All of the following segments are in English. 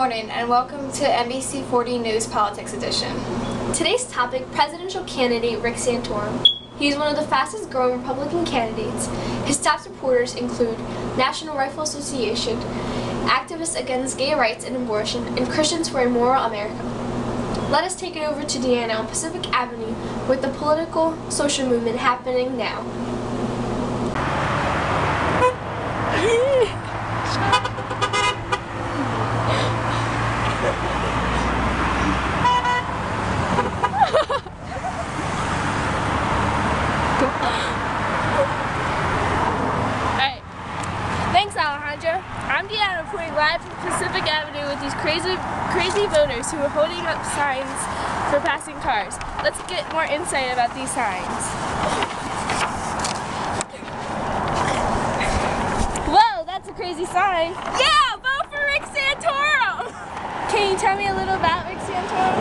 morning and welcome to NBC 40 News Politics Edition. Today's topic, presidential candidate Rick Santorum. He is one of the fastest growing Republican candidates. His top supporters include National Rifle Association, activists against gay rights and abortion, and Christians for a Moral America. Let us take it over to Deanna on Pacific Avenue with the political social movement happening now. Thanks, Alejandra. I'm Deanna, reporting live from Pacific Avenue with these crazy voters who are holding up signs for passing cars. Let's get more insight about these signs. Whoa, that's a crazy sign. Yeah, vote for Rick Santorum! Can you tell me a little about Rick Santorum?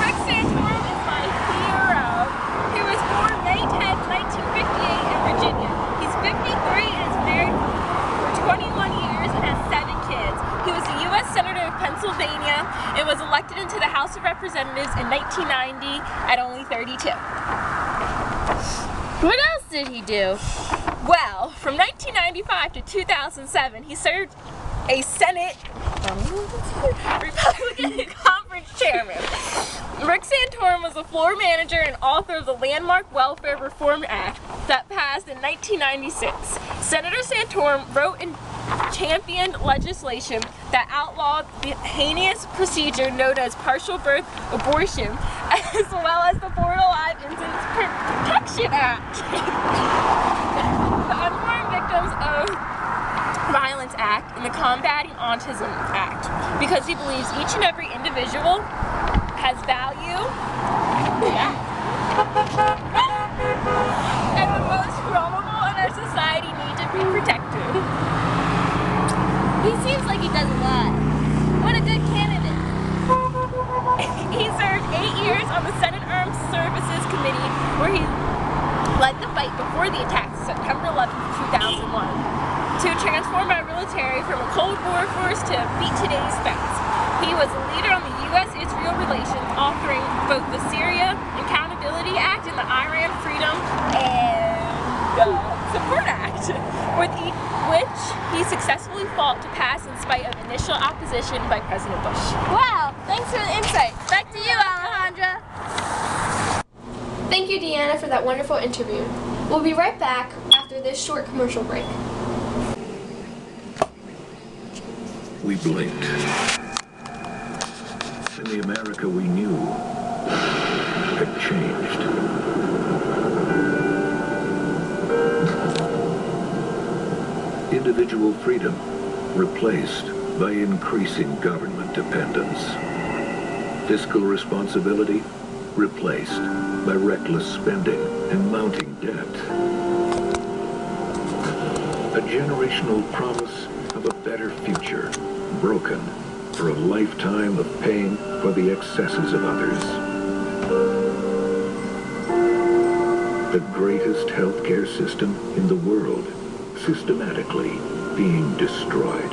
Rick Santorum is my hero. He was born May 10, 1958 in Virginia. He's 53 and is married for 21 years and has 7 kids. He was a U.S. Senator of Pennsylvania and was elected into the House of Representatives in 1990 at only 32. What else did he do? Well, from 1995 to 2007, he served a Senate Republican Conference Chairman. Rick Santorum was the floor manager and author of the landmark Welfare Reform Act that passed in 1996. Senator Santorum wrote and championed legislation that outlawed the heinous procedure known as partial birth abortion, as well as the Born Alive Infants Protection Act. The Unborn Victims of Violence Act and the Combating Autism Act, because he believes each and every individual has value and the most vulnerable in our society need to be protected. He seems like he does a lot. What a good candidate. He served 8 years on the Senate Armed Services Committee, where he led the fight before the attacks of September 11, 2001, to transform our military from a Cold War force to meet today's facts. He was a leader on the U.S.-Israel relations, authoring both the Syria Accountability Act and the Iran Freedom and Support Act, which he successfully fought to pass in spite of initial opposition by President Bush. Wow, thanks for the insight. Back to you, Alejandra. Thank you, Deanna, for that wonderful interview. We'll be right back after this short commercial break. We blinked, and the America we knew had changed. Individual freedom replaced by increasing government dependence. Fiscal responsibility replaced by reckless spending and mounting debt. A generational promise of a better future broken for a lifetime of paying for the excesses of others. The greatest healthcare system in the world systematically being destroyed.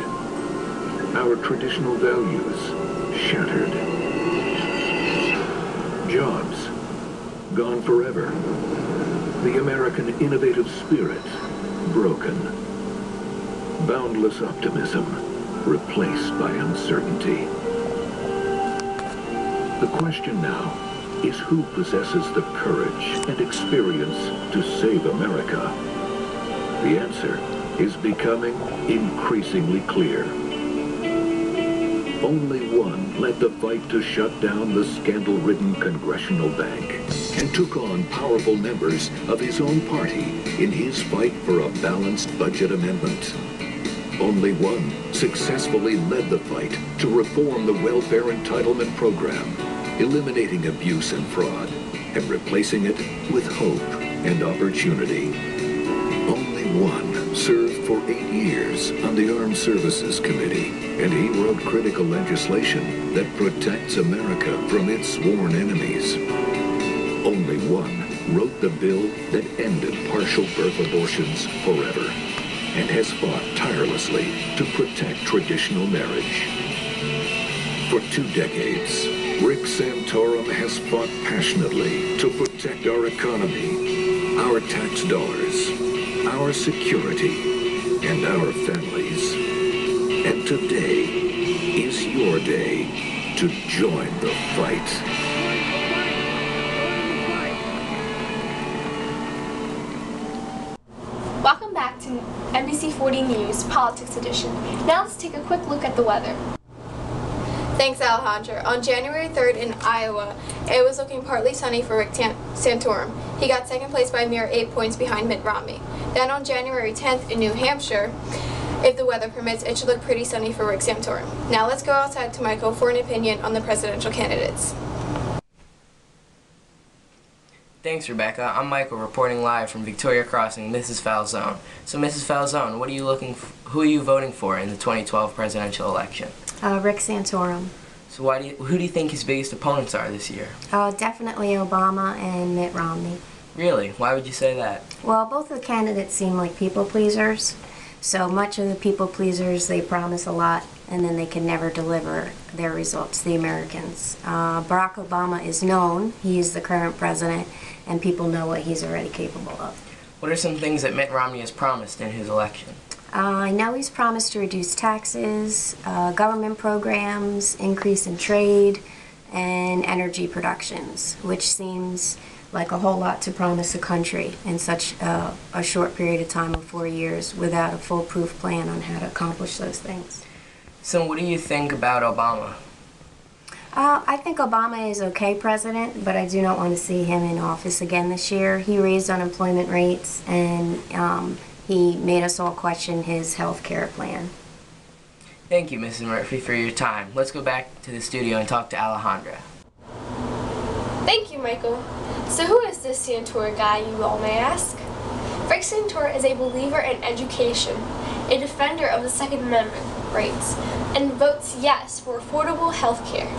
Our traditional values shattered. Jobs gone forever. The American innovative spirit broken. Boundless optimism replaced by uncertainty. The question now is who possesses the courage and experience to save America? The answer is becoming increasingly clear. Only one led the fight to shut down the scandal-ridden congressional bank and took on powerful members of his own party in his fight for a balanced budget amendment. Only one successfully led the fight to reform the welfare entitlement program, eliminating abuse and fraud and replacing it with hope and opportunity. Only one served for 8 years on the Armed Services Committee, and he wrote critical legislation that protects America from its sworn enemies. Only one wrote the bill that ended partial birth abortions forever, and has fought tirelessly to protect traditional marriage. For 2 decades, Rick Santorum has fought passionately to protect our economy, our tax dollars, our security, and our families. And today is your day to join the fight. Welcome back to NBC 40 News Politics Edition. Now let's take a quick look at the weather. Thanks, Alejandra. On January 3rd in Iowa, it was looking partly sunny for Rick Santorum. He got second place by a mere 8 points behind Mitt Romney. Then on January 10th in New Hampshire, if the weather permits, it should look pretty sunny for Rick Santorum. Now let's go outside to Michael for an opinion on the presidential candidates. Thanks, Rebecca. I'm Michael, reporting live from Victoria Crossing, Mrs. Falzone. So, Mrs. Falzone, who are you voting for in the 2012 presidential election? Rick Santorum. So, who do you think his biggest opponents are this year? Definitely Obama and Mitt Romney. Really? Why would you say that? Well, both of the candidates seem like people pleasers. So much of the people pleasers, they promise a lot and then they can never deliver their results to the Americans. Barack Obama is known. He is the current president, and people know what he's already capable of. What are some things that Mitt Romney has promised in his election? I know he's promised to reduce taxes, government programs, increase in trade, and energy productions, which seems like a whole lot to promise a country in such a short period of time of 4 years without a foolproof plan on how to accomplish those things. So what do you think about Obama? I think Obama is okay president, but I do not want to see him in office again this year. He raised unemployment rates and he made us all question his health care plan. Thank you, Mrs. Murphy, for your time. Let's go back to the studio and talk to Alejandra. Thank you, Michael. So who is this Santorum guy, you all may ask? Rick Santorum is a believer in education, a defender of the Second Amendment rights, and votes yes for affordable health care.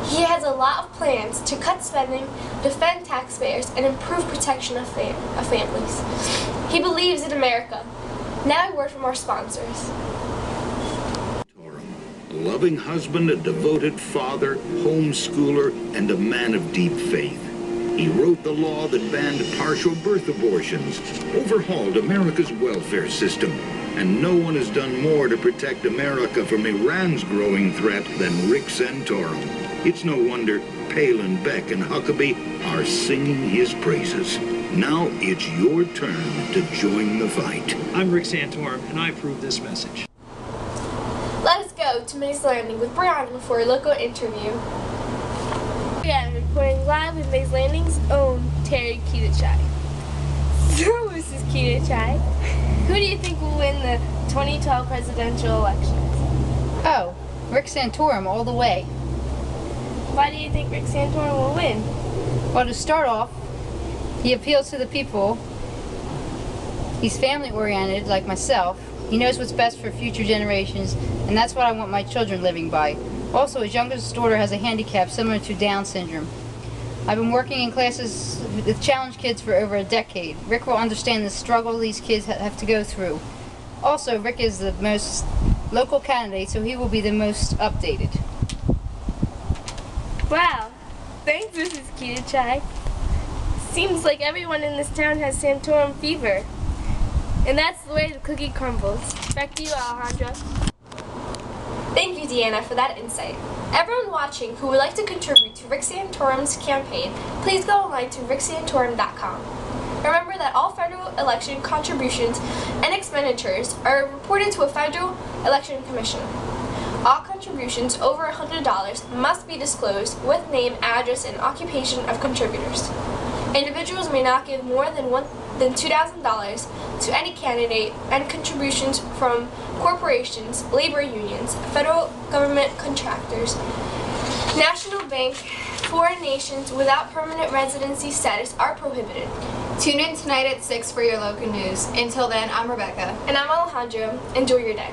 He has a lot of plans to cut spending, defend taxpayers, and improve protection of families. He believes in America. Now a word from our sponsors. A loving husband, a devoted father, homeschooler, and a man of deep faith. He wrote the law that banned partial birth abortions, overhauled America's welfare system, and no one has done more to protect America from Iran's growing threat than Rick Santorum. It's no wonder Palin, Beck, and Huckabee are singing his praises. Now it's your turn to join the fight. I'm Rick Santorum, and I approve this message. Let us go to Mays Landing with Brianna for a local interview. Again, reporting live with Mays Landing's own Terry Kitachai. So, Mrs. Kitachai, who do you think will win the 2012 presidential election? Oh, Rick Santorum all the way. Why do you think Rick Santorum will win? Well, to start off, he appeals to the people. He's family-oriented, like myself. He knows what's best for future generations, and that's what I want my children living by. Also, his youngest daughter has a handicap similar to Down syndrome. I've been working in classes with challenged kids for over a decade. Rick will understand the struggle these kids have to go through. Also, Rick is the most local candidate, so he will be the most updated. Wow. Thanks, Mrs. Kitachai. Seems like everyone in this town has Santorum fever. And that's the way the cookie crumbles. Back to you, Alejandra. Thank you, Deanna, for that insight. Everyone watching who would like to contribute to Rick Santorum's campaign, please go online to ricksantorum.com. Remember that all federal election contributions and expenditures are reported to a federal election commission. All contributions over $100 must be disclosed with name, address, and occupation of contributors. Individuals may not give more than $2,000 to any candidate, and contributions from corporations, labor unions, federal government contractors, national bank, foreign nations without permanent residency status are prohibited. Tune in tonight at 6 for your local news. Until then, I'm Rebecca. And I'm Alejandro. Enjoy your day.